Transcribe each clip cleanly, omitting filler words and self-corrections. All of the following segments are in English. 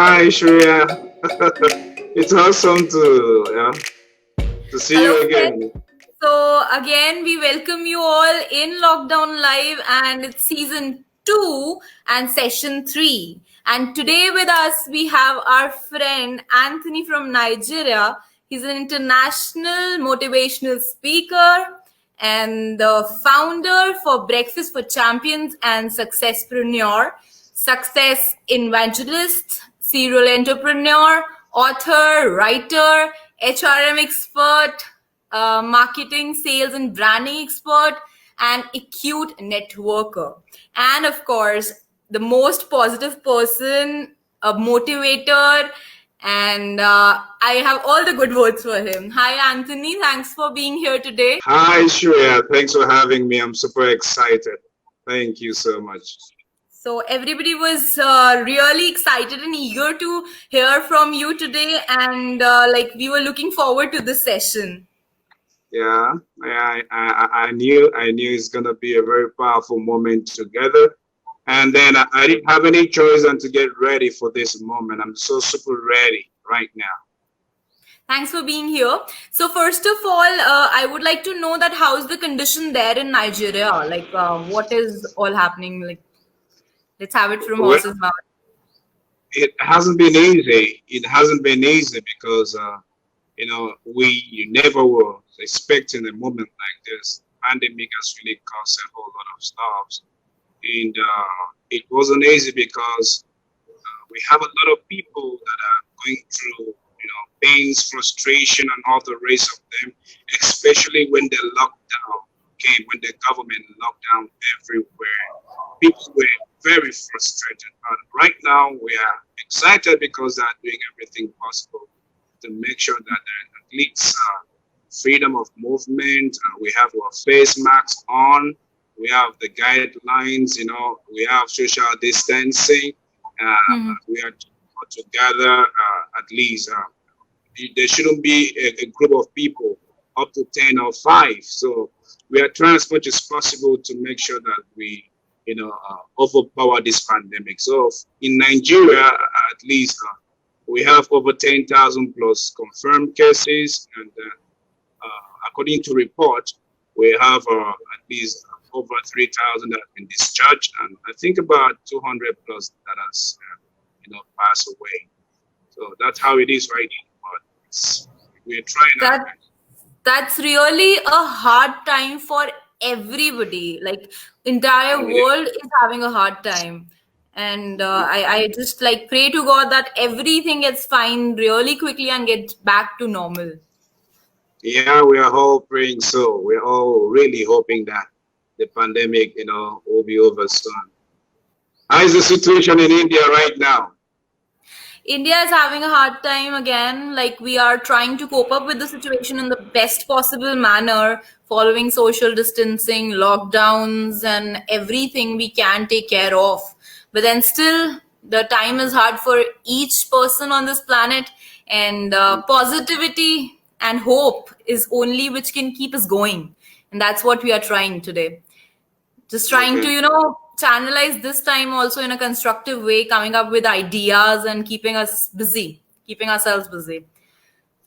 Hi, Shreeya. It's awesome to see Hello, you friends. again. So, again, we welcome you all in Lockdown Live, and it's season 2 and session 3. And today with us, we have our friend Anthony from Nigeria. He's an international motivational speaker and the founder for Breakfast for Champions and Successpreneur, success evangelist, serial entrepreneur, author, writer, HRM expert, marketing, sales, and branding expert, and acute networker. And of course, the most positive person, a motivator, and I have all the good words for him. Hi, Anthony. Thanks for being here today. Hi, Shreeya. Thanks for having me. I'm super excited. Thank you so much. So everybody was really excited and eager to hear from you today, and like we were looking forward to this session. Yeah, I knew it's gonna be a very powerful moment together. And then I didn't have any choice than to get ready for this moment. I'm so super ready right now. Thanks for being here. So first of all, I would like to know that how's the condition there in Nigeria? Like, what is all happening? Like, let's have it from Well, horse's mouth. it hasn't been easy. It hasn't been easy because we never were expecting a moment like this. Pandemic has really caused a whole lot of stuff, and it wasn't easy because we have a lot of people that are going through, pains, frustration, and all the rest of them, especially when the lockdown came, when the government locked down everywhere. People were very frustrated. But right now, we are excited because they are doing everything possible to make sure that there at least freedom of movement. We have our face masks on. We have the guidelines. We have social distancing. Mhm. We are together at least. There shouldn't be a group of people up to 10 or 5. So we are trying as much as possible to make sure that we, overpower this pandemic. So in Nigeria, at least, we have over 10,000 plus confirmed cases, and according to report, we have at least over 3,000 that have been discharged, and I think about 200 plus that has, passed away. So that's how it is right now. But we're trying our That best. that's really a hard time for everybody. Like, entire Oh, world is having a hard time, and I just like pray to God that everything gets fine really quickly and gets back to normal. yeah, we are all praying so. We're all really hoping that the pandemic, will be over soon. How is the situation in India right now? India is having a hard time again. Like, we are trying to cope up with the situation in the best possible manner, following social distancing, lockdowns, and everything we can take care of. But then still, the time is hard for each person on this planet, and positivity and hope is only which can keep us going. And that's what we are trying today. Just trying to, Okay. channelize this time also in a constructive way, coming up with ideas and keeping us busy, keeping ourselves busy.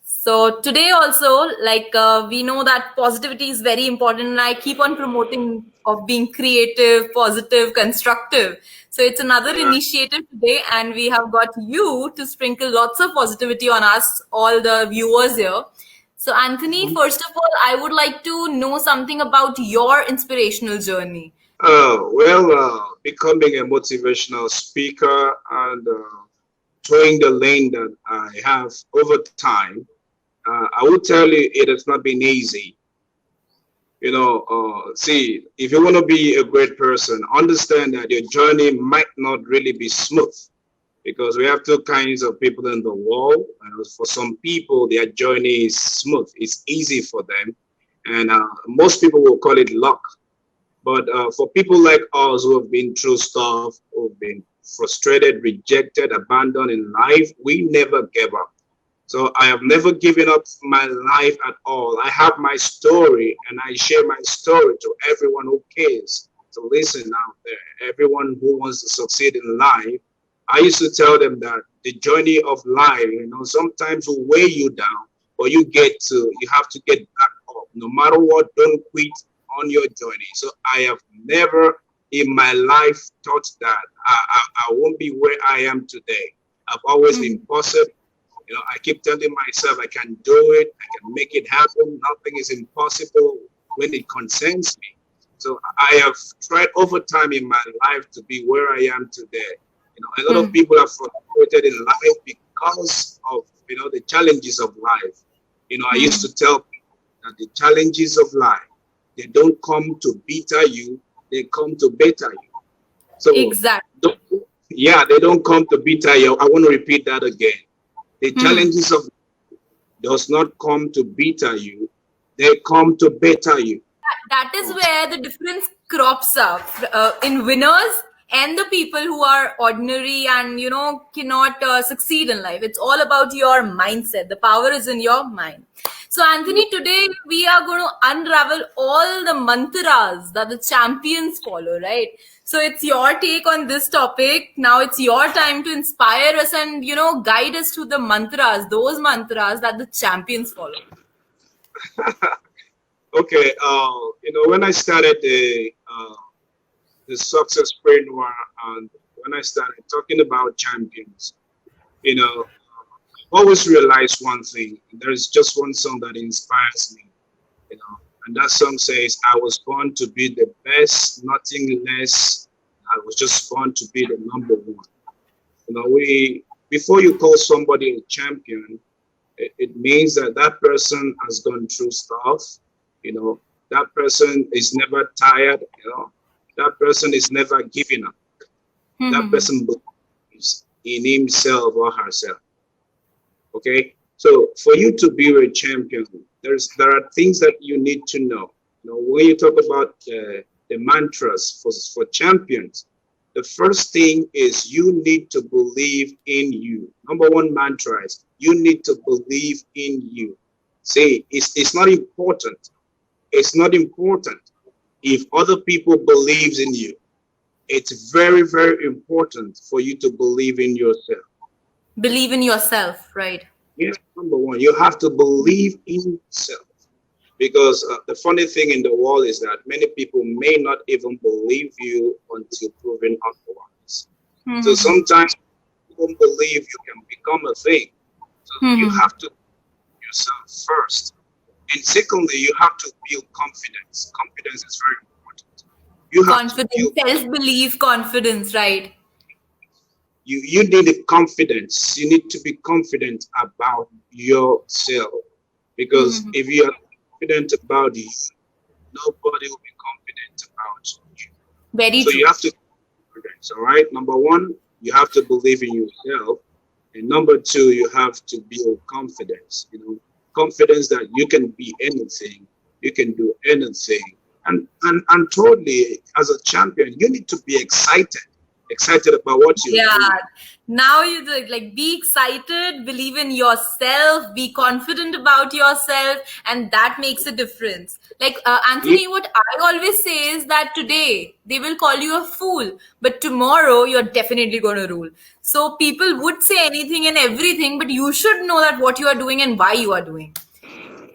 So today also, like, we know that positivity is very important, and I keep on promoting of being creative, positive, constructive. So it's another Uh, initiative today, and we have got you to sprinkle lots of positivity on us, all the viewers here. So Anthony, first of all, I would like to know something about your inspirational journey. well, becoming a motivational speaker and towing the lane that I have over time, I will tell you it has not been easy. See, if you want to be a great person, understand that your journey might not really be smooth because we have two kinds of people in the world. For some people, their journey is smooth, it's easy for them, and most people will call it luck. But for people like us who have been through stuff, who've been frustrated, rejected, abandoned in life, we never gave up. So I have never given up my life at all. I have my story and I share my story to everyone who cares to listen out there. Everyone who wants to succeed in life, I used to tell them that the journey of life, sometimes will weigh you down, but you have to get back up. No matter what, don't quit on your journey. So I have never in my life thought that I won't be where I am today. I've always been positive. I keep telling myself I can do it, I can make it happen. Nothing is impossible when it concerns me. So I have tried over time in my life to be where I am today. A lot of people are frustrated in life because of the challenges of life. I used to tell people that the challenges of life, they don't come to bitter you, they come to better you. So Exactly. they don't come to bitter you. I want to repeat that again. The challenges of does not come to bitter you, they come to better you. That is where the difference crops up in winners and the people who are ordinary and cannot succeed in life. It's all about your mindset. The power is in your mind. So Anthony, today we are going to unravel all the mantras that the champions follow, right? So it's your take on this topic. Now it's your time to inspire us and guide us to the mantras, those mantras that the champions follow. Okay, when I started the Successpreneur, and when I started talking about champions, I always realize one thing. There is just one song that inspires me, and that song says, "I was born to be the best, nothing less. I was just born to be the number one." Before you call somebody a champion, it means that that person has gone through stuff. That person is never tired. That person is never giving up. That person believes in himself or herself. Okay, so for you to be a champion, there are things that you need to know. When you talk about the mantras for champions, the first thing is you need to believe in you. Number one mantra is you need to believe in you. See, it's not important. It's not important if other people believes in you. It's very, very important for you to believe in yourself. Believe in yourself, right? Yes, number one, you have to believe in yourself. Because the funny thing in the world is that many people may not even believe you until proven otherwise. So sometimes you don't believe you can become a thing. So you have to believe yourself first. And secondly, you have to build confidence. Confidence is very important. You have Confidence, to build self-belief, confidence, right? you need a confidence. You need to be confident about yourself. Because if you are confident about you, nobody will be confident about you. Very So true. you have to confidence, all right? Number one, you have to believe in yourself. And number two, you have to build confidence, confidence that you can be anything, you can do anything. And totally, as a champion, you need to be excited about what you're doing. Now you be excited, believe in yourself, be confident about yourself, and that makes a difference. Anthony, what I always say is that today they will call you a fool, but tomorrow you're definitely going to rule. So people would say anything and everything, but you should know that what you are doing and why you are doing.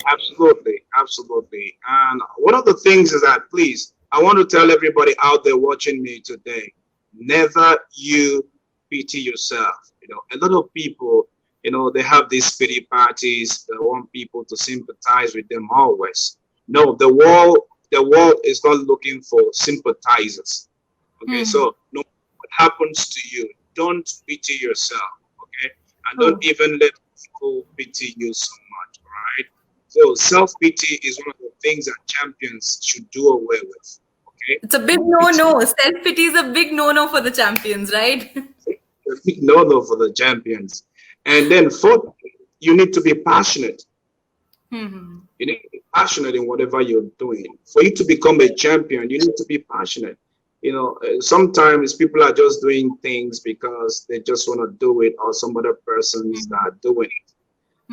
Absolutely, absolutely. And one of the things is that, please, I want to tell everybody out there watching me today, never you pity yourself. A lot of people, they have these pity parties. They want people to sympathize with them always. No, the world is not looking for sympathizers. Okay, so no matter what happens to you, don't pity yourself. Okay, and don't even let people pity you so much. All right. So self-pity is one of the things that champions should do away with. Okay, it's a big no-no. Self-pity is a big no-no for the champions, right? A big no-no for the champions. And then fourth, you need to be passionate. You need to be passionate in whatever you're doing. For you to become a champion, you need to be passionate. Sometimes people are just doing things because they just want to do it, or some other persons that are doing it.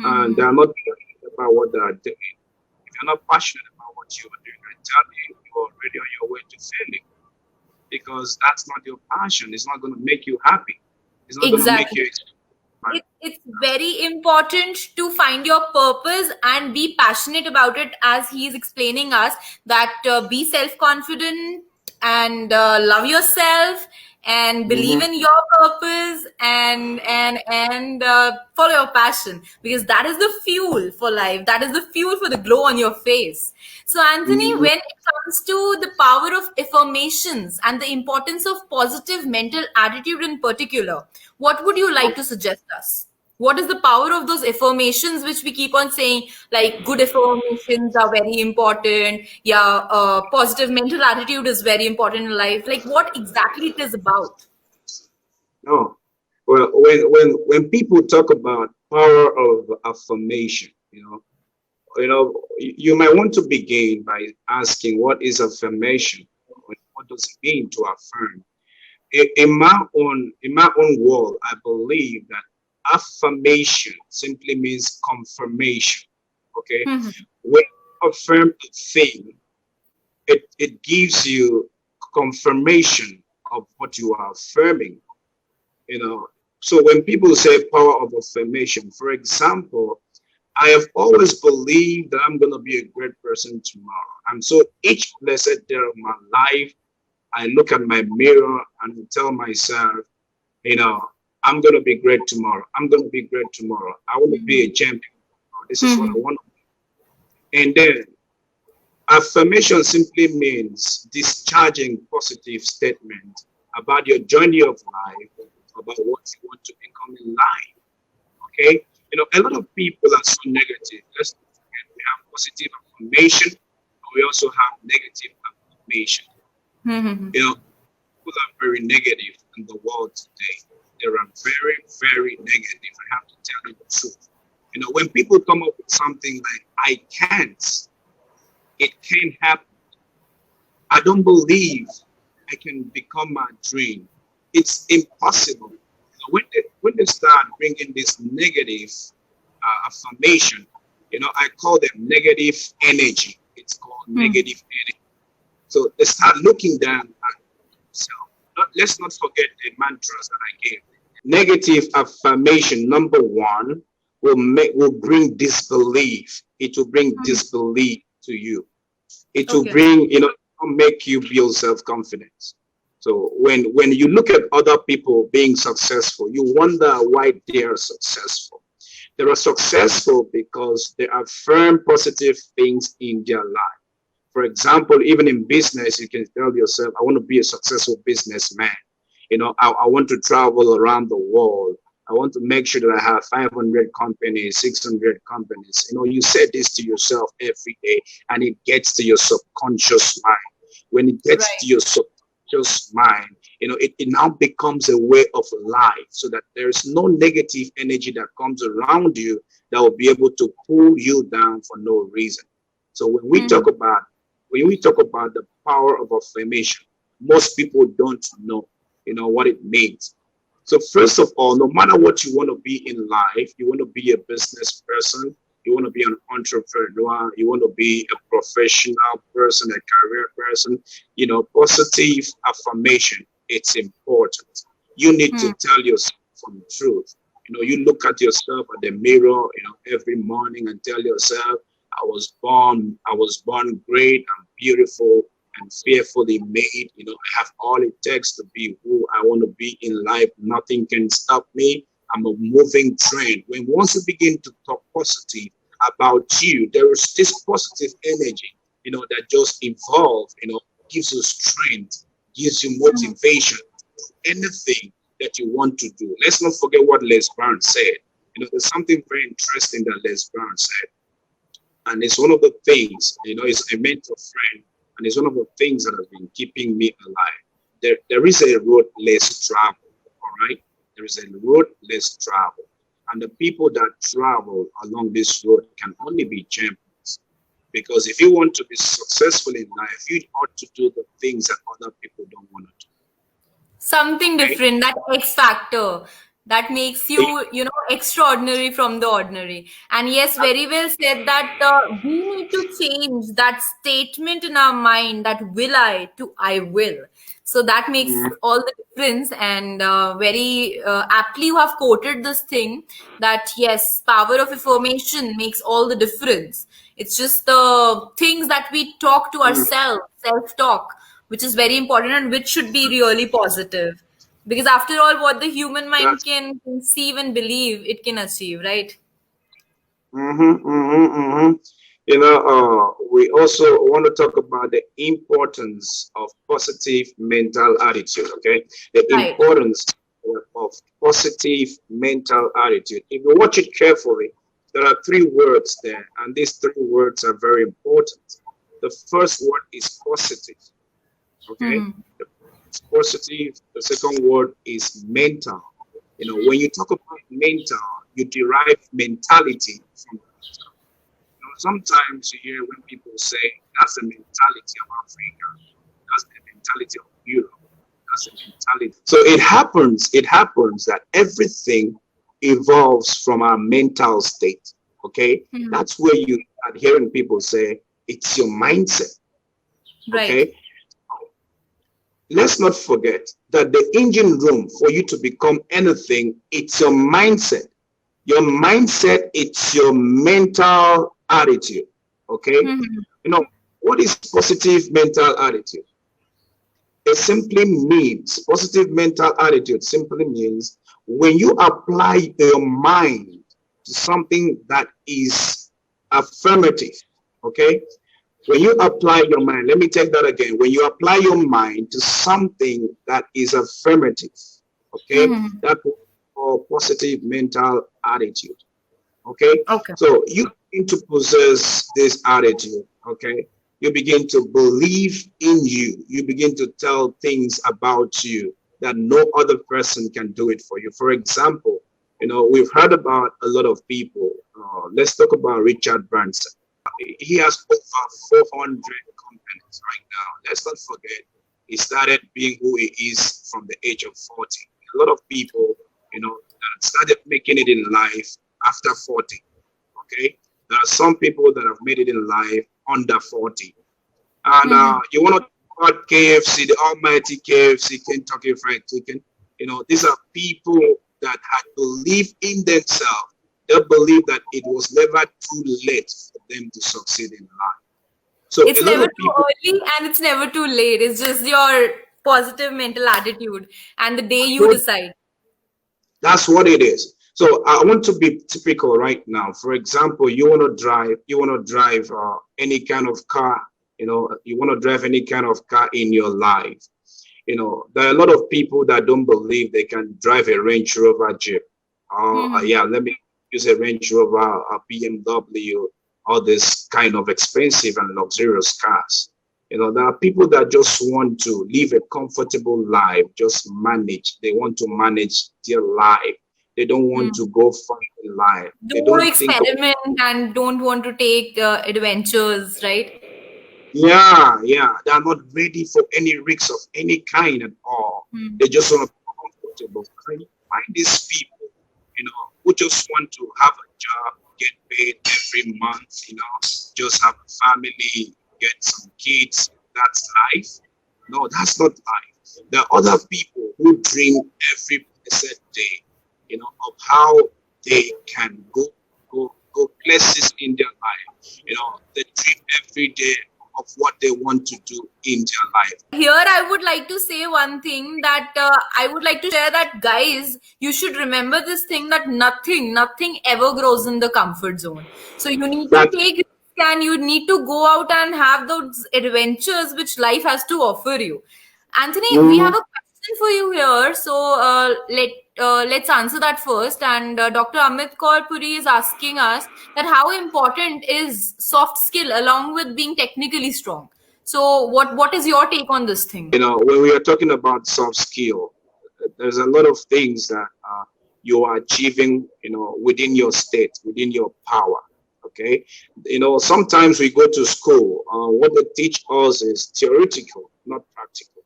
And they're not passionate about what they are doing. If you're not passionate about what you are doing, I tell you, you're already on your way to failing. Because that's not your passion. It's not going to make you happy. It's not gonna make Exactly. you expand. It's very important to find your purpose and be passionate about it, as he's explaining us that be self-confident and love yourself and believe Mm-hmm. in your purpose and follow your passion, because that is the fuel for life, that is the fuel for the glow on your face. So Anthony, Mm-hmm. when it comes to the power of affirmations and the importance of positive mental attitude in particular, what would you like to suggest us? What is the power of those affirmations which we keep on saying, like good affirmations are very important? Yeah, positive mental attitude is very important in life. Like what exactly it is about? No. Well, when people talk about power of affirmation, you might want to begin by asking what is affirmation? What does it mean to affirm? In my own world, I believe that affirmation simply means confirmation. Okay, Mhm. when you affirm a thing, it gives you confirmation of what you are affirming. You know, so when people say power of affirmation, for example, I have always believed that I'm gonna be a great person tomorrow, and so each blessed day of my life, I look at my mirror and I tell myself, you know, I'm gonna be great tomorrow. I'm gonna be great tomorrow. I want to be a champion. This is what I Mhm. want. And then affirmation simply means discharging positive statement about your journey of life, about what you want to become in life. Okay, a lot of people are so negative. Let's not forget we have positive affirmation, but we also have negative affirmation. Mhm. People are very negative in the world today. They are very, very negative. I have to tell you the truth. When people come up with something like "I can't," it can't happen. I don't believe I can become my dream. It's impossible. When they start bringing this negative affirmation, I call them negative energy. It's called Mhm. negative energy. So they start looking down at themselves. Let's not forget the mantras that I gave. Negative affirmation, number one, will bring disbelief. It will bring Mhm. disbelief to you. It will Okay. bring, make you build self-confidence. So when you look at other people being successful, you wonder why they are successful. They are successful because they affirm positive things in their life. For example, even in business, you can tell yourself, I want to be a successful businessman. I want to travel around the world. I want to make sure that I have 500 companies, 600 companies. You say this to yourself every day, and it gets to your subconscious mind. When it gets to Right. your subconscious mind, it now becomes a way of life, so that there's no negative energy that comes around you that will be able to pull you down for no reason. So Mhm. when we talk about the power of affirmation, most people don't know, what it means. So first of all, no matter what you want to be in life, you want to be a business person, you want to be an entrepreneur, you want to be a professional person, a career person, positive affirmation, it's important. You need to Mhm. tell yourself some truth. You look at yourself at the mirror, every morning and tell yourself, I was born great and beautiful and fearfully made. I have all it takes to be who I want to be in life. Nothing can stop me. I'm a moving train. When once you begin to talk positive about you, there is this positive energy, that just evolve, gives you strength, gives you Mhm. motivation, anything that you want to do. Let's not forget what Les Brown said. There's something very interesting that Les Brown said, and it's one of the things, it's a mentor friend, and it's one of the things that has been keeping me alive. There is a road less traveled, all right? There is a road less traveled. And the people that travel along this road can only be champions. Because if you want to be successful in life, you ought to do the things that other people don't want to do, Something okay? different, that X factor that makes you, extraordinary from the ordinary. And yes, very well said that we need to change that statement in our mind, that will I to I will. So that makes Mm, all the difference. And very aptly, you have quoted this thing that yes, power of affirmation makes all the difference. It's just the things that we talk to mm. ourselves, self talk, which is very important and which should be really positive. Because after all, what the human mind That's can conceive and believe, it can achieve, right? mm-hmm, mm-hmm, mm-hmm. We also want to talk about the importance of positive mental attitude. Okay, the Right. importance of positive mental attitude. If you watch it carefully, there are three words there, and these three words are very important. The first word is positive. Okay, Hmm. it's positive. The second word is mental. When you talk about mental, you derive mentality from mental. Sometimes you hear when people say that's the mentality of Africa, that's the mentality of Europe, that's the mentality. So it happens that everything evolves from our mental state. Okay, Hmm. that's where you start hearing people say it's your mindset. Right. Okay, let's not forget that the engine room for you to become anything, it's your mindset. Your mindset, it's your mental attitude. Okay? Hmm. What is positive mental attitude? It simply means, positive mental attitude simply means when you apply your mind to something that is affirmative. Okay? When you apply your mind, let me take that again. When you apply your mind to something that is affirmative, okay, Hmm. that's called positive mental attitude. Okay, Okay. so you begin to possess this attitude. Okay, you begin to believe in you. You begin to tell things about you that no other person can do it for you. For example, we've heard about a lot of people. Let's talk about Richard Branson. He has over 400 companies right now. Let's not forget, he started being who he is from the age of 40. A lot of people, that started making it in life after 40. Okay, there are some people that have made it in life under 40. And Hmm. you want to talk about KFC, the almighty KFC, Kentucky Fried Chicken. These are people that had believed in themselves. They believe that it was never too late for them to succeed in life. So It's a lot never of too people, early and it's never too late. It's just your positive mental attitude and the day you what decide. that's what it is. So I want to be typical right now. For example, you want to drive any kind of car. You want to drive any kind of car in your life. There are a lot of people that don't believe they can drive a Range Rover Jeep. Hmm. Yeah, let me use a Range Rover, a BMW, all this kind of expensive and luxurious cars. There are people that just want to live a comfortable life, just manage. They want to manage their life. They don't want Hmm. to go far in life. They Don't want to don't think of, experiment and don't want to take adventures, right? yeah, yeah. They are not ready for any risks of any kind at all. Hmm. They just want to be comfortable. Find these people, who just want to have a job, get paid every month, just have a family, get some kids. That's life. No, that's not life. There are other people who dream every blessed day, of how they can go places in their life. They dream every day of what they want to do in their life. Here I would like to say one thing that I would like to share that guys, you should remember this thing that nothing ever grows in the comfort zone. So you need to That take risk and you need to go out and have those adventures which life has to offer you. Anthony, we have mhm. a question for you here. So let's answer that first. And Dr. Amit Kaur Puri is asking us that how important is soft skill along with being technically strong. So what is your take on this thing? When we are talking about soft skill, there's a lot of things that you are achieving, within your state, within your power. Okay, sometimes we go to school. What they teach us is theoretical, not practical.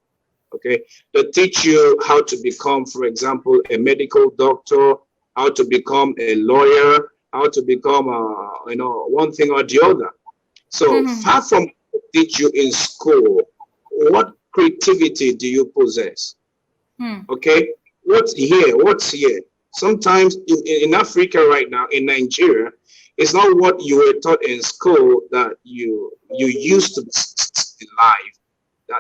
Okay, they teach you how to become, for example, a medical doctor, how to become a lawyer, how to become, one thing or the other. So Hmm. far from what they teach you in school, what creativity do you possess? Hmm. Okay, what's here? What's here? Sometimes in Africa right now, in Nigeria, it's not what you were taught in school that you used to in life.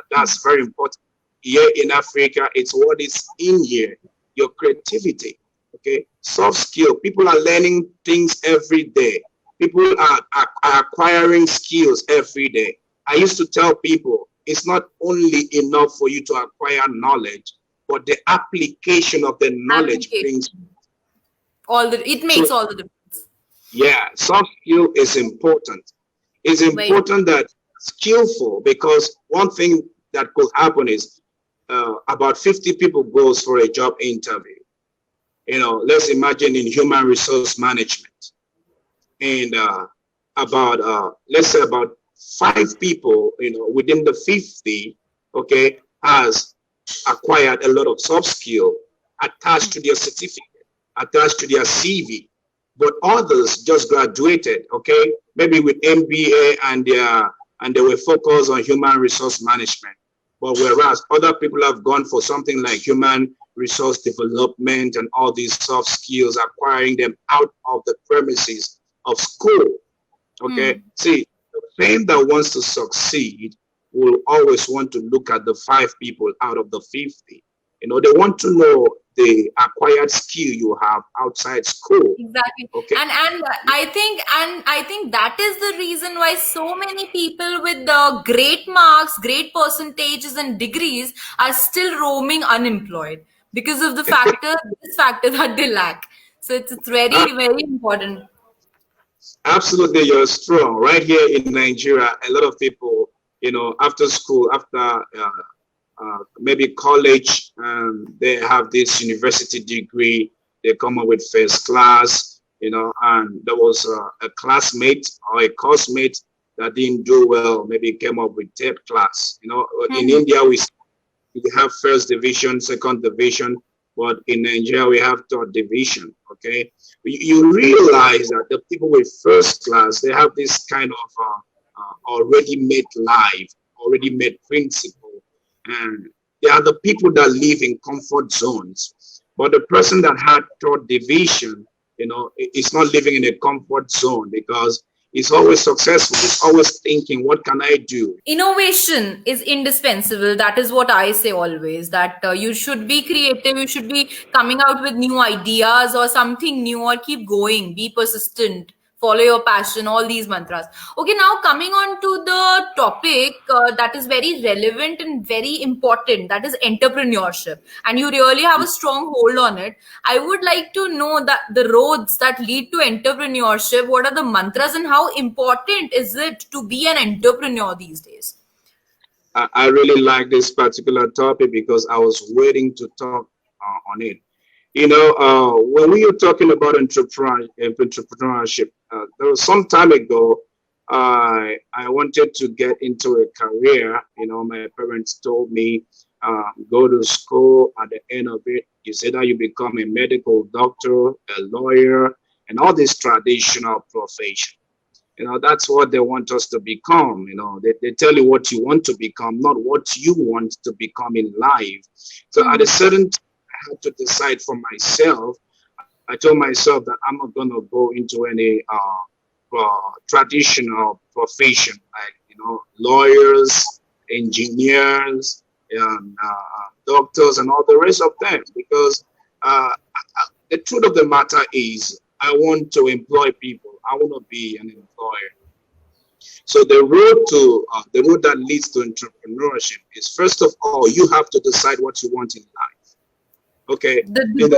That's very important. Here in Africa, it's what is in here, your creativity. Okay, soft skill. People are learning things every day. People are acquiring skills every day. I used to tell people it's not only enough for you to acquire knowledge, but the application of the knowledge Application. brings. It So makes all the difference. yeah, soft skill is important. It's Very. important that skillful, because one thing that could happen is about 50 people goes for a job interview. Let's imagine in human resource management, and about let's say about 5 people, within the 50, okay, has acquired a lot of soft skill attached to their certificate, attached to their CV, but others just graduated, okay, maybe with MBA, and they were focused on human resource management. But whereas other people have gone for something like human resource development and all these soft skills, acquiring them out of the premises of school. Okay, see, the firm that wants to succeed will always want to look at the 5 people out of the 50. They want to know the acquired skill you have outside school. Exactly. Okay, And I think that is the reason why so many people with the great marks, great percentages and degrees are still roaming unemployed because of this factor that they lack. So it's very, very important. absolutely, you're strong. Right here in Nigeria, a lot of people, after school, after maybe college, they have this university degree. They come up with first class, and there was a classmate or a coursemate that didn't do well, maybe came up with third class. In Mhm. India, we have first division, second division, but in Nigeria, we have third division. Okay. You realize that the people with first class, they have this kind of already made life, already made principle. And they are the people that live in comfort zones. But the person that had third division, is not living in a comfort zone because he's always successful. He's always thinking, what can I do? Innovation is indispensable. That is what I say always, that you should be creative, you should be coming out with new ideas or something new, or keep going, be persistent, follow your passion, all these mantras. Okay, now coming on to the topic that is very relevant and very important, that is entrepreneurship, and you really have a strong hold on it. I would like to know that the roads that lead to entrepreneurship, what are the mantras and how important is it to be an entrepreneur these days? I really like this particular topic because I was waiting to talk on it. When we were talking about entrepreneurship, there was some time ago, I wanted to get into a career. My parents told me, go to school. At the end of it, it's either you become a medical doctor, a lawyer, and all these traditional professions. That's what they want us to become. They tell you what you want to become, not what you want to become in life. So at a certain time, I had to decide for myself. I told myself that I'm not going to go into any traditional profession like, lawyers, engineers, and doctors, and all the rest of them, because the truth of the matter is I want to employ people. I want to be an employer. So the road that leads to entrepreneurship is, first of all, you have to decide what you want in life. Okay. The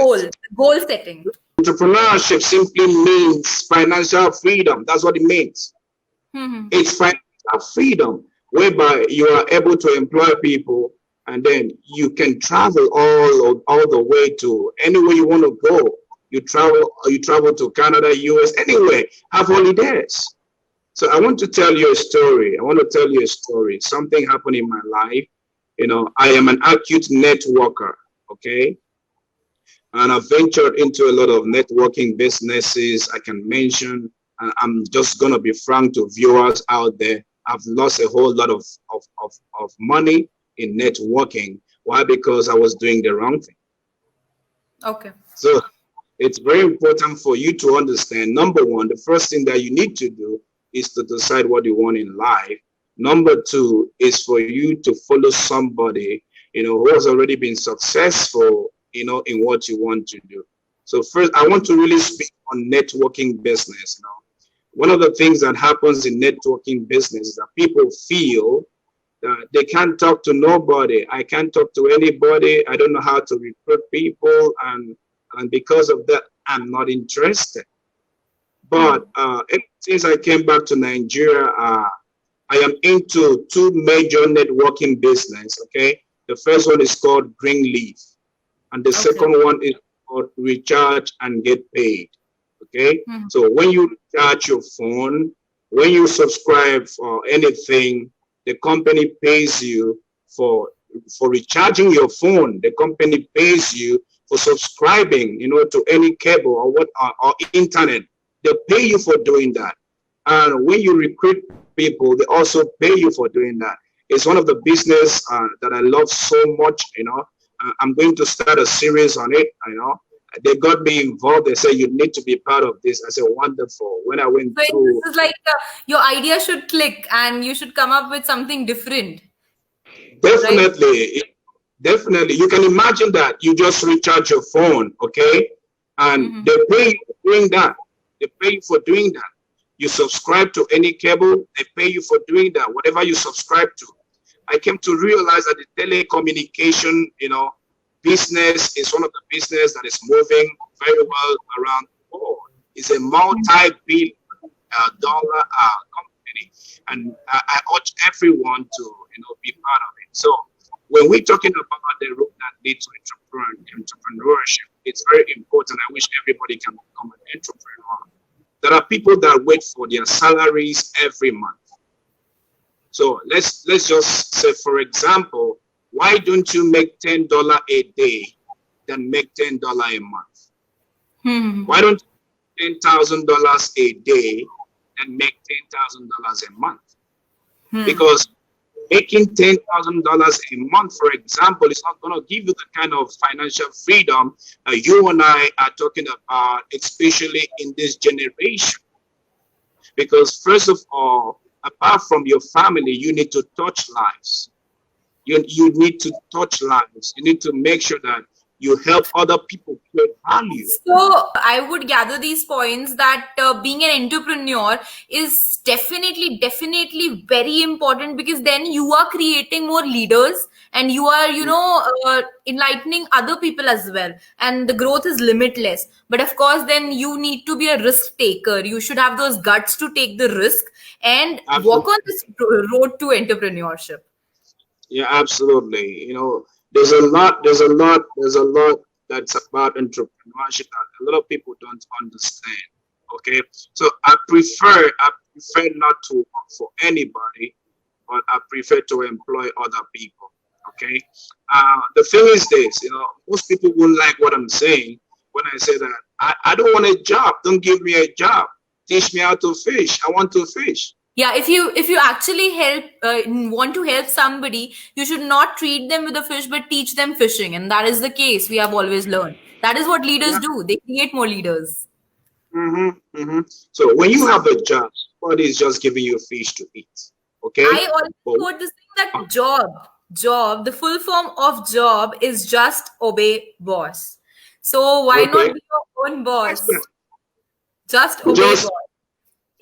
goal setting. Entrepreneurship simply means financial freedom. That's what it means. Mhm. It's financial freedom, whereby you are able to employ people, and then you can travel all the way to anywhere you want to go. You travel to Canada, US, anywhere, have holidays. So I want to tell you a story. Something happened in my life. I am an acute networker, okay? And I've ventured into a lot of networking businesses I can mention. And I'm just going to be frank to viewers out there. I've lost a whole lot of money in networking. Why? Because I was doing the wrong thing. Okay. So it's very important for you to understand. Number one, the first thing that you need to do is to decide what you want in life. Number two is for you to follow somebody, who has already been successful, in what you want to do. So first, I want to really speak on networking business. One of the things that happens in networking business is that people feel that they can't talk to nobody. I can't talk to anybody. I don't know how to recruit people, and because of that, I'm not interested. But ever since I came back to Nigeria, I am into two major networking business. Okay, the first one is called Greenleaf, and the Okay. second one is called Recharge and Get Paid. Okay, Mhm. so when you charge your phone, when you subscribe for anything, the company pays you for recharging your phone. The company pays you for subscribing, to any cable or internet. They pay you for doing that. And when you recruit people, they also pay you for doing that. It's one of the business that I love so much. I'm going to start a series on it. They got me involved. They said you need to be part of this. I said wonderful. When I went So through, this is like your idea should click and you should come up with something different, right? definitely, definitely, you can imagine that you just recharge your phone, okay, and Mm-hmm. they pay you for doing that. They pay you for doing that. You subscribe to any cable, they pay you for doing that. Whatever you subscribe to. I came to realize that the telecommunication, business is one of the business that is moving very well around the world. It's a multi-billion dollar company, and I urge everyone to be part of it. So when we're talking about the road that leads to entrepreneurship, it's very important. I wish everybody can become an entrepreneur. There are people that wait for their salaries every month. So let's just say, for example, why don't you make $10 a day than make $10 a month? Hmm. Why don't you make $10,000 a day and make $10,000 a month? Hmm. Because making $10,000 a month, for example, is not going to give you the kind of financial freedom you and I are talking about, especially in this generation. Because first of all, apart from your family, you need to touch lives. You need to touch lives. You need to make sure that you help other people create value. So I would gather these points that being an entrepreneur is definitely very important, because then you are creating more leaders and you are, enlightening other people as well. And the growth is limitless. But of course, then you need to be a risk taker. You should have those guts to take the risk and walk on Absolutely. this road to entrepreneurship. Yeah, absolutely. There's a lot that's about entrepreneurship that a lot of people don't understand. Okay. So I prefer not to work for anybody, but I prefer to employ other people. Okay. The thing is this, most people won't like what I'm saying when I say that I don't want a job. Don't give me a job. Teach me how to fish. I want to fish. Yeah, if you actually want to help somebody, you should not treat them with a fish but teach them fishing, and that is the case we have always learned. That is what leaders Yeah. do. They create more leaders. So when you have a job, somebody is just giving you fish to eat. Okay? I always But quote this thing that job, the full form of job is just obey boss. So why okay, not be your own boss? excellent. Just obey Just boss.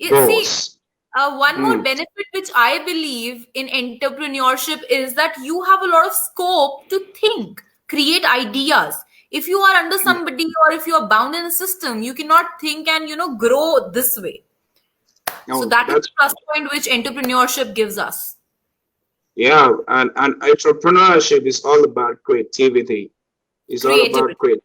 See, boss. one more Mm, benefit which I believe in entrepreneurship is that you have a lot of scope to think, create ideas. If you are under mm. somebody or if you are bound in a system, you cannot think and grow this way. So No, that is the that's plus point which entrepreneurship gives us. yeah, and entrepreneurship is all about creativity. It's all about Creativity. create.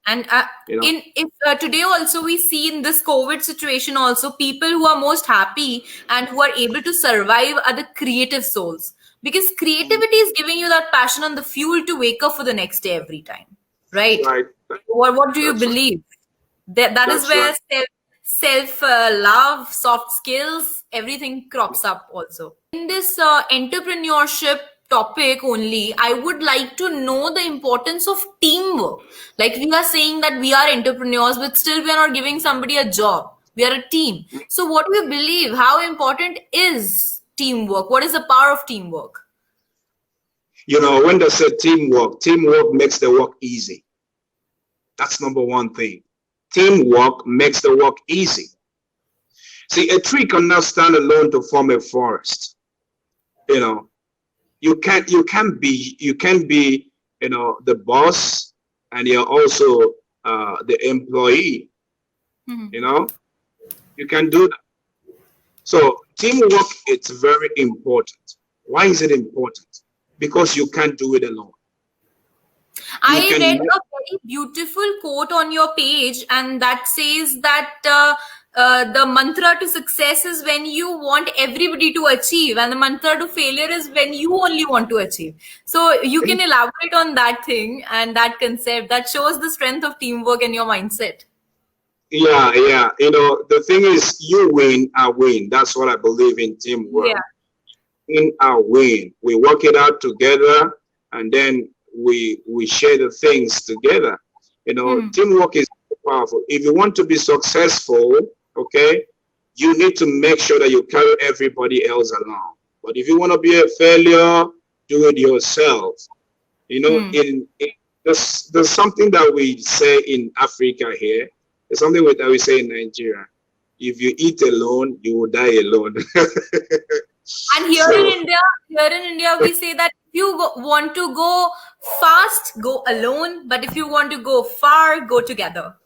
And You know, in if today also we see in this COVID situation also, people who are most happy and who are able to survive are the creative souls, because Mm, creativity is giving you that passion and the fuel to wake up for the next day every time, that's right? right. What do you That's right. believe? That is That's right. where self love, soft skills, everything crops up also in this entrepreneurship. topic only, I would like to know the importance of teamwork. Like we are saying that we are entrepreneurs, but still we are not giving somebody a job. We are a team. So what do you believe? How important is teamwork? What is the power of teamwork? When they say teamwork makes the work easy. That's number one thing. Teamwork makes the work easy. See, a tree cannot stand alone to form a forest. You can't be the boss and you're also the employee. Mm-hmm. You can do that. So teamwork, it's very important. Why is it important? Because you can't do it alone. I read a very beautiful quote on your page, and that says that the mantra to success is when you want everybody to achieve, and the mantra to failure is when you only want to achieve. So you can elaborate on that thing and that concept that shows the strength of teamwork and your mindset. Yeah. The thing is, you win, I win. That's what I believe in teamwork. Yeah. In our win, we work it out together, and then we share the things together. Teamwork is powerful. If you want to be successful, okay, you need to make sure that you carry everybody else along. But if you want to be a failure, do it yourself. There's something that we say in Africa here. There's something that we say in Nigeria. If you eat alone, you will die alone. And here in India, we say that if you want to go fast, go alone. But if you want to go far, go together.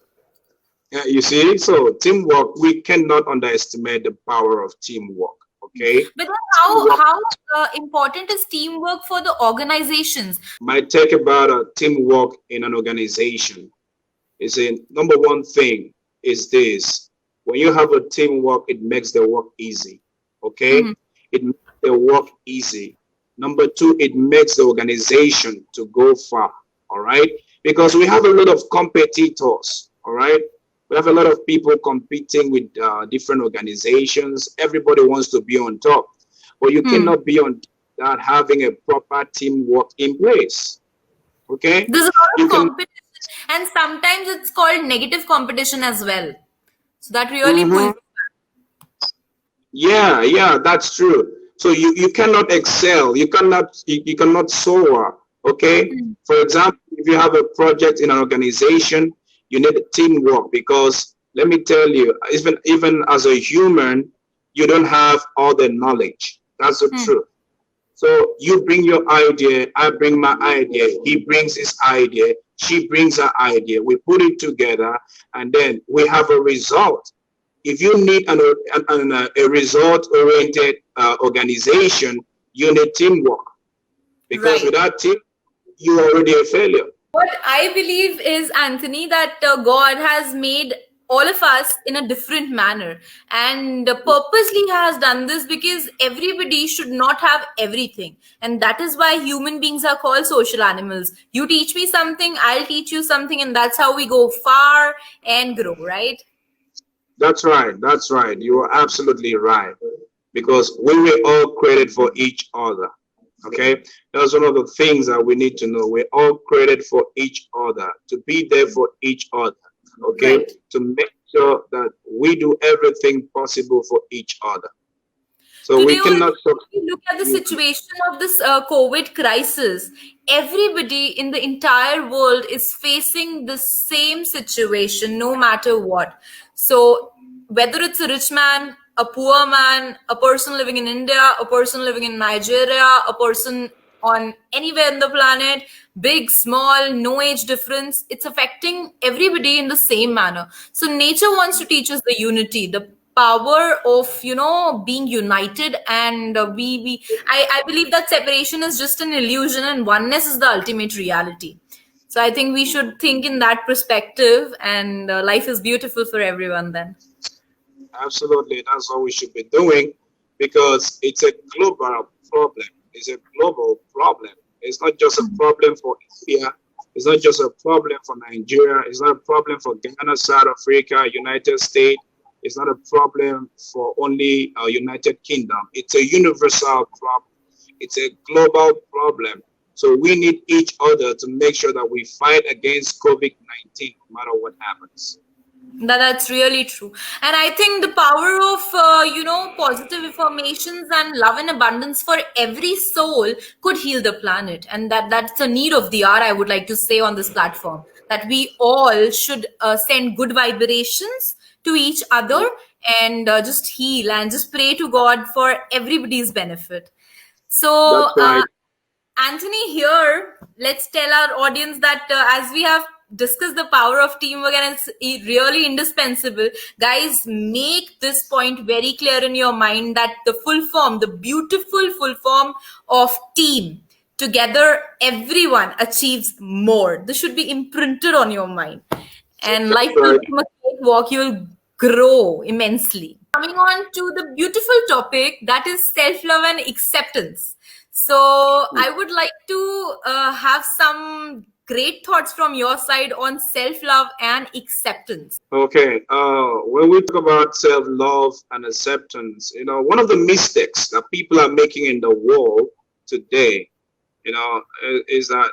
You see, so teamwork, we cannot underestimate the power of teamwork. Okay. But then how important is teamwork for the organizations? My take about teamwork in an organization is number one thing is this: when you have a teamwork, it makes the work easy. Okay. Mm-hmm. It makes the work easy. Number two, it makes the organization to go far. All right. Because we have a lot of competitors. All right. We have a lot of people competing with different organizations. Everybody wants to be on top, but you cannot be on without having a proper teamwork in place. Okay. There's a lot of competition, and sometimes it's called negative competition as well. So that really pulls. Yeah, that's true. So you cannot excel. You cannot soar. Okay. For example, if you have a project in an organization, you need teamwork, because let me tell you, even as a human, you don't have all the knowledge. That's the truth. So you bring your idea, I bring my idea, he brings his idea, she brings her idea. We put it together, and then we have a result. If you need a result-oriented organization, you need teamwork, because without team, you're already a failure. What I believe is, Anthony, that God has made all of us in a different manner, and purposely has done this because everybody should not have everything. And that is why human beings are called social animals. You teach me something, I'll teach you something, and that's how we go far and grow, right? That's right. You are absolutely right. Because we were all created for each other. Okay, that's one of the things that we need to know. We're all created for each other, to be there for each other. Okay, right. To make sure that we do everything possible for each other. So today, we cannot look at the situation of this COVID crisis. Everybody in the entire world is facing the same situation, no matter what. So whether it's a rich man, a poor man, a person living in India, a person living in Nigeria, a person on anywhere in the planet, big, small, no age difference, it's affecting everybody in the same manner. So nature wants to teach us the unity, the power of, being united. And I believe that separation is just an illusion and oneness is the ultimate reality. So I think we should think in that perspective, and life is beautiful for everyone then. Absolutely, that's what we should be doing, because it's a global problem. It's a global problem. It's not just a problem for India. It's not just a problem for Nigeria. It's not a problem for Ghana, South Africa, United States. It's not a problem for only United Kingdom. It's a universal problem. It's a global problem. So we need each other to make sure that we fight against COVID-19 no matter what happens. That's really true. And I think the power of, positive affirmations and love and abundance for every soul could heal the planet. And that's a need of the hour, I would like to say on this platform, that we all should send good vibrations to each other and just heal and just pray to God for everybody's benefit. So, That's right. Anthony, here, let's tell our audience that as we have discussed the power of teamwork and it's really indispensable, guys, make this point very clear in your mind that the full form, the beautiful full form of team, together everyone achieves more. This should be imprinted on your mind. And life That's will right. become a cakewalk. You will grow immensely. Coming on to the beautiful topic that is self-love and acceptance. So I would like to have some great thoughts from your side on self-love and acceptance. Okay. When we talk about self-love and acceptance, one of the mistakes that people are making in the world today, is that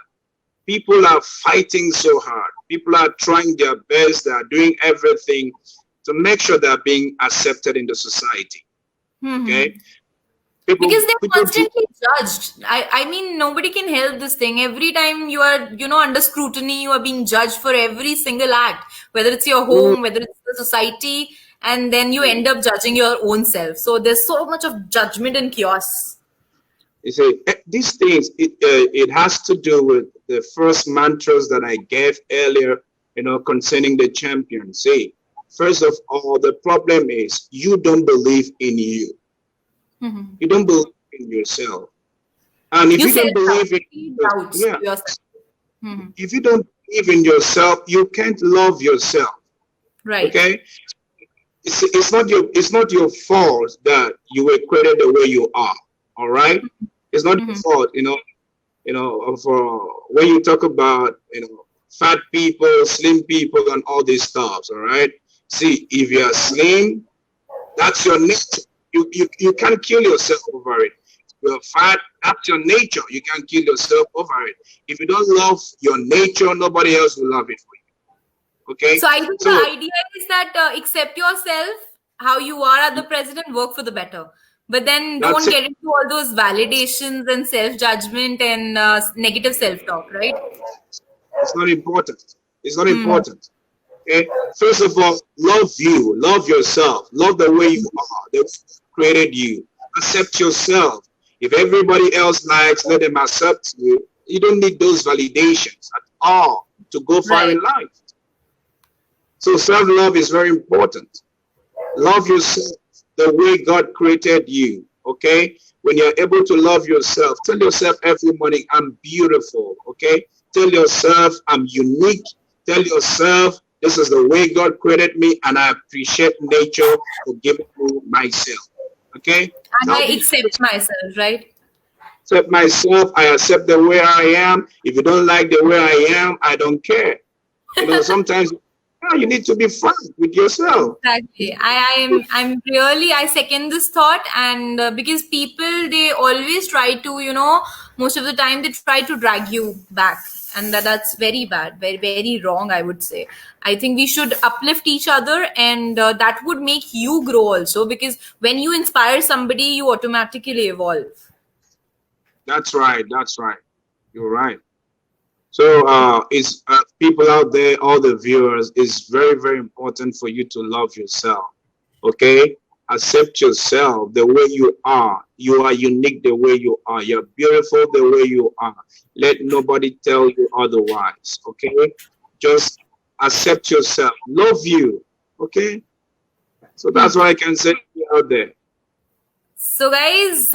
people are fighting so hard. People are trying their best. They are doing everything to make sure they are being accepted in the society. Okay. Because they're constantly judged. I mean, nobody can help this thing. Every time you are, under scrutiny, you are being judged for every single act, whether it's your home, whether it's the society, and then you end up judging your own self. So there's so much of judgment and chaos. You see, these things, it has to do with the first mantras that I gave earlier, concerning the champion. See, first of all, the problem is you don't believe in you. You don't believe in yourself. And if you don't believe in yourself, if you don't believe in yourself, you can't love yourself. Right. Okay? It's not your fault that you were created the way you are. All right? It's not your fault, for when you talk about, fat people, slim people, and all these stuff. All right? See, if you are slim, that's your nature. You can't kill yourself over it. If you're fat, that's your nature. You can't kill yourself over it. If you don't love your nature, nobody else will love it for you. Okay? So I think the idea is that accept yourself how you are at the present and work for the better. But then don't get into all those validations and self-judgment and negative self-talk, right? It's not important. It's not important. Okay? First of all, love you. Love yourself. Love the way you are. They created you. Accept yourself. If everybody else likes, let them accept you. You don't need those validations at all to go far in life. So self-love is very important. Love yourself the way God created you. Okay? When you're able to love yourself, tell yourself every morning, I'm beautiful. Okay? Tell yourself, I'm unique. Tell yourself, this is the way God created me, and I appreciate nature for giving me myself. Okay? And I accept myself, right? Accept myself. I accept the way I am. If you don't like the way I am, I don't care. Sometimes you need to be frank with yourself. Exactly. I second this thought, and because people, they always try to, most of the time they try to drag you back. And that's very bad, very, very wrong, I would say. I think we should uplift each other, and that would make you grow also, because when you inspire somebody, you automatically evolve. That's right. That's right. You're right. So it's people out there, all the viewers, it's very, very important for you to love yourself. Okay? Accept yourself the way you are. You are unique the way you are. You're beautiful the way you are. Let nobody tell you otherwise. Okay? Just accept yourself. Love you. Okay? So that's what I can say out there. So guys,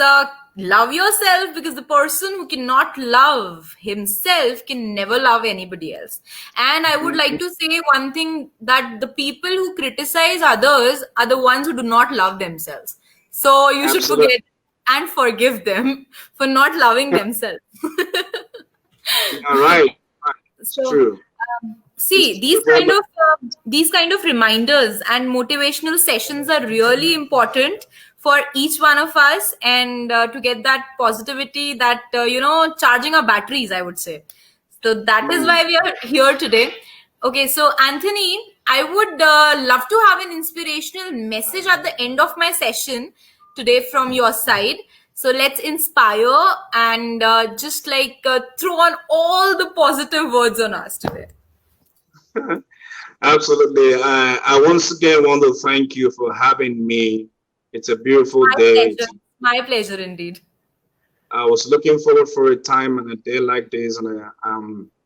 love yourself, because the person who cannot love himself can never love anybody else. And I would like to say one thing, that the people who criticize others are the ones who do not love themselves. So you should forget and forgive them for not loving themselves. All right. It's true. See, these kind of reminders and motivational sessions are really important for each one of us, and to get that positivity, that charging our batteries, I would say. So that is Mm. why we are here today. Okay, so Anthony, I would love to have an inspirational message at the end of my session today from your side. So let's inspire and just like throw on all the positive words on us today. Absolutely. I once again want to thank you for having me. It's a beautiful My day. pleasure. My pleasure indeed. I was looking forward for a time and a day like this, and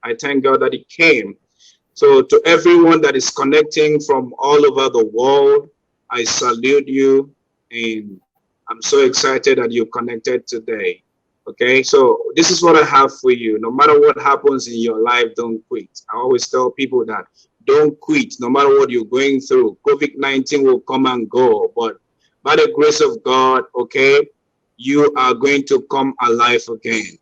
I thank God that it came. So to everyone that is connecting from all over the world, I salute you, and I'm so excited that you connected today. Okay, so this is what I have for you. No matter what happens in your life, don't quit. I always tell people that don't quit, no matter what you're going through. COVID-19 will come and go, but by the grace of God, okay, you are going to come alive again.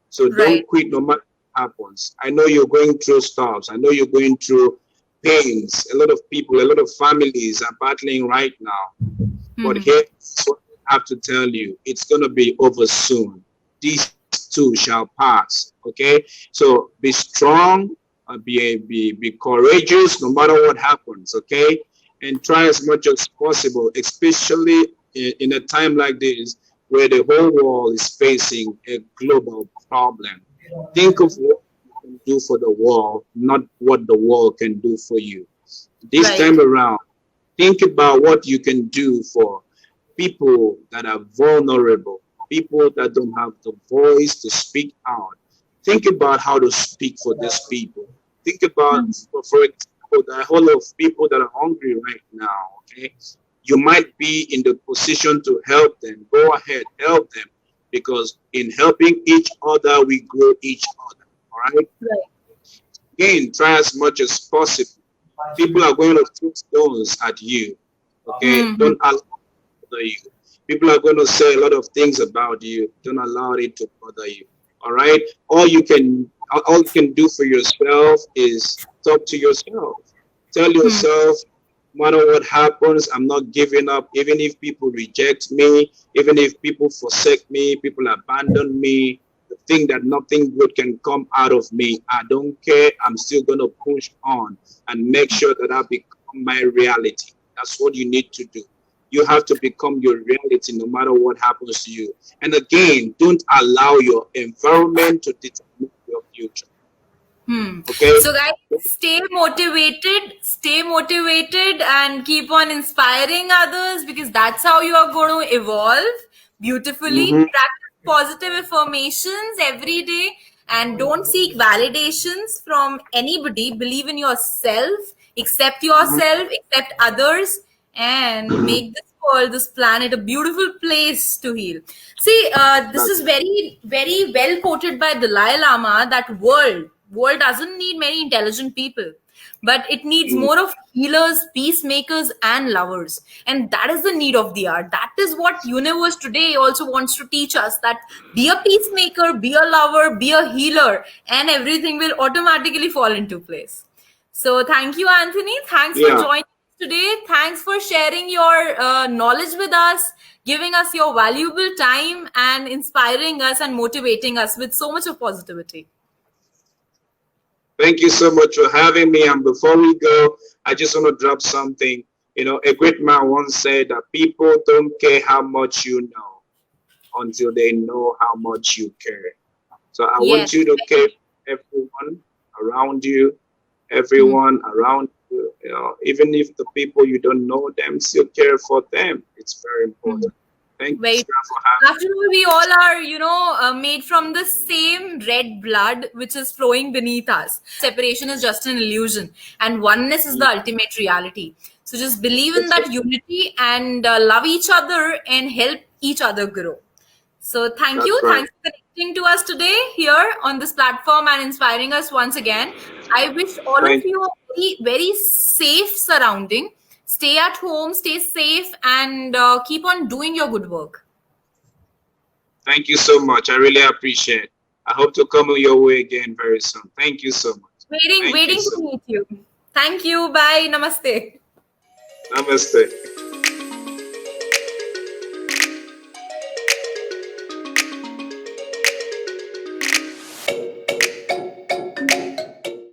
So Right. don't quit no matter what happens. I know you're going through stuff. I know you're going through pains. A lot of people, a lot of families are battling right now. But Hmm. here's what I have to tell you. It's going to be over soon. These too shall pass. Okay? So be strong, be courageous no matter what happens. Okay? And try as much as possible, especially in a time like this where the whole world is facing a global problem. Think of what you can do for the world, not what the world can do for you. This Right. time around, think about what you can do for people that are vulnerable, people that don't have the voice to speak out. Think about how to speak for these people. Think about, for example, the whole of people that are hungry right now. Okay, you might be in the position to help them. Go ahead, help them, because in helping each other, we grow each other. All right. Right. Again, try as much as possible. People are going to throw stones at you. Okay, Hmm. don't allow it to bother you. People are going to say a lot of things about you. Don't allow it to bother you. All right. All you can do for yourself is talk to yourself. Tell Hmm. yourself, no matter what happens, I'm not giving up. Even if people reject me, even if people forsake me, people abandon me, think that nothing good can come out of me. I don't care. I'm still going to push on and make sure that I become my reality. That's what you need to do. You have to become your reality no matter what happens to you. And again, don't allow your environment to determine your future. Hmm. Okay? So, guys, stay motivated, and keep on inspiring others, because that's how you are going to evolve beautifully. Mm-hmm. Practice positive affirmations every day, and don't seek validations from anybody. Believe in yourself, accept others, and make this world, this planet, a beautiful place to heal. See, this That's is very, very well quoted by Dalai Lama, that world doesn't need many intelligent people, but it needs mm, more of healers, peacemakers, and lovers. And that is the need of the hour. That is what universe today also wants to teach us, that be a peacemaker, be a lover, be a healer, and everything will automatically fall into place. So thank you, Anthony. Thanks for yeah. joining us today. Thanks for sharing your knowledge with us, giving us your valuable time, and inspiring us and motivating us with so much of positivity. Thank you so much for having me. And before we go, I just want to drop something. A great man once said that people don't care how much you know until they know how much you care. So I want Yes. you to care for everyone around you, Hmm. everyone around you. Even if the people you don't know them, still care for them. It's very Hmm. important. Thank you, Very. Shreya, for having After all, we all are, made from the same red blood which is flowing beneath us. Separation is just an illusion, and oneness is the me. ultimate reality. So just believe in That's that unity, and love each other and help each other grow. So thank you. that's right. Thanks for connecting to us today here on this platform and inspiring us once again. I wish all of Thank you a very, very safe surrounding. Stay at home, stay safe, and keep on doing your good work. thank you so much. I really appreciate it. I hope to come your way again very soon. Thank you so much. Waiting, Thank you waiting so to much. meet you. Thank you. Bye. Namaste. Namaste.